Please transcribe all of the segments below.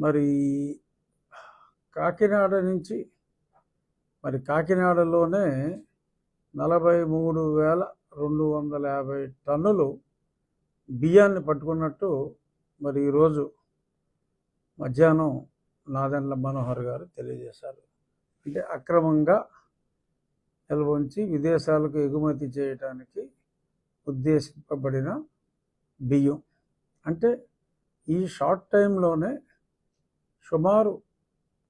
మరి కాకినాడ నుంచి కాకినాడలోనే 43,250 టన్నులు బియ్యాన్ని పట్టుకున్నట్టు ఈరోజు మధ్యాహ్నం నాదెండ్ల మనోహర్ గారు తెలియజేశారు. అంటే అక్రమంగా నిల్వంచి విదేశాలకు ఎగుమతి చేయడానికి ఉద్దేశింపబడిన బియ్యం. అంటే ఈ షార్ట్ టైంలోనే సుమారు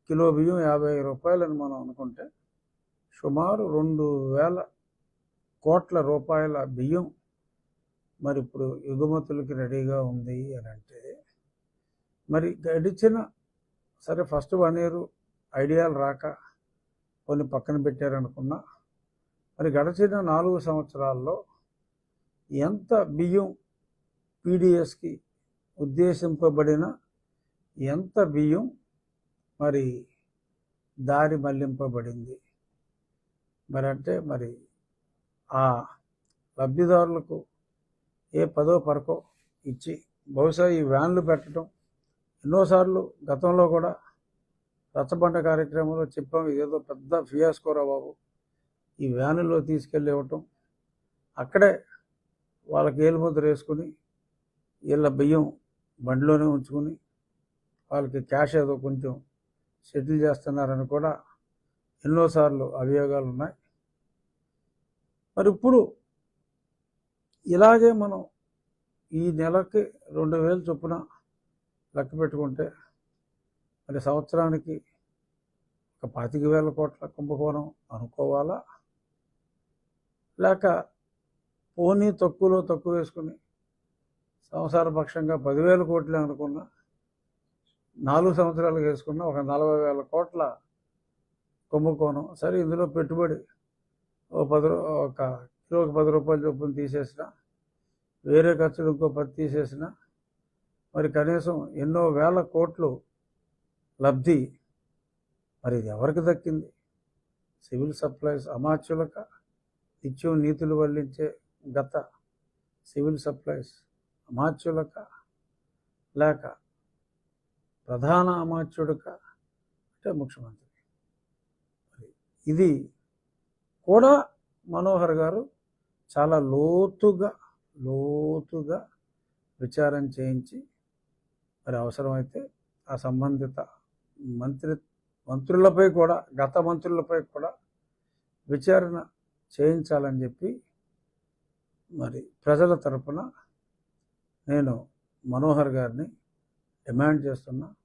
కిలో బియ్యం 50 రూపాయలని మనం అనుకుంటే సుమారు 2,000 కోట్ల రూపాయల బియ్యం ఇప్పుడు ఎగుమతులకి రెడీగా ఉంది అని అంటే గడిచిన ఫస్ట్ 1 year ఐడియాలు రాక కొన్ని పక్కన పెట్టారనుకున్నా గడిచిన 4 సంవత్సరాల్లో ఎంత బియ్యం పీడిఎస్కి ఉద్దేశింపబడిన ఎంత బియ్యం దారి మళ్లింపబడింది. అంటే ఆ లబ్ధిదారులకు ఏ 10వ పరకో ఇచ్చి బహుశా ఈ వ్యాన్లు పెట్టడం ఎన్నోసార్లు గతంలో కూడా రచ్చబండ కార్యక్రమంలో చెప్పాం. ఇదేదో పెద్ద ఫియాస్కోరా బాబు, ఈ వ్యానుల్లో తీసుకెళ్ళి ఇవ్వటం, అక్కడే వాళ్ళకి ఏలుముద్ర వేసుకుని వీళ్ళ బియ్యం బండిలోనే ఉంచుకుని వాళ్ళకి క్యాష్ ఏదో కొంచెం సెటిల్ చేస్తున్నారని కూడా ఎన్నోసార్లు అభియోగాలు ఉన్నాయి. ఇప్పుడు ఇలాగే మనం ఈ నెలకి 2,000 చొప్పున లెక్క పెట్టుకుంటే సంవత్సరానికి ఒక 25,000 కోట్ల కుంభకోణం అనుకోవాలా, లేక పోనీ తక్కువలో తక్కువ వేసుకుని సంసారపక్షంగా 10,000 కోట్లే అనుకున్నా 4 సంవత్సరాలకు వేసుకున్న ఒక 40,000 కోట్ల కుంభకోణం. సరే, ఇందులో పెట్టుబడి ఒక కిలోకి 10 రూపాయల చొప్పున తీసేసిన, వేరే ఖర్చులు ఇంకో 10 తీసేసిన కనీసం ఎన్నో వేల కోట్లు లబ్ధి ఇది ఎవరికి దక్కింది? సివిల్ సప్లైస్ అమాత్యులక? నిత్యం నీతులు వల్లించే గత సివిల్ సప్లైస్ అమాత్యులక, లేక ప్రధాన అమాత్యుడిక అంటే ముఖ్యమంత్రి? ఇది కూడా మనోహర్ గారు చాలా లోతుగా విచారణ చేయించి అవసరమైతే ఆ సంబంధిత మంత్రులపై కూడా, గత మంత్రులపై కూడా విచారణ చేయించాలని చెప్పి ప్రజల తరపున నేను మనోహర్ గారిని డిమాండ్ చేస్తున్నా.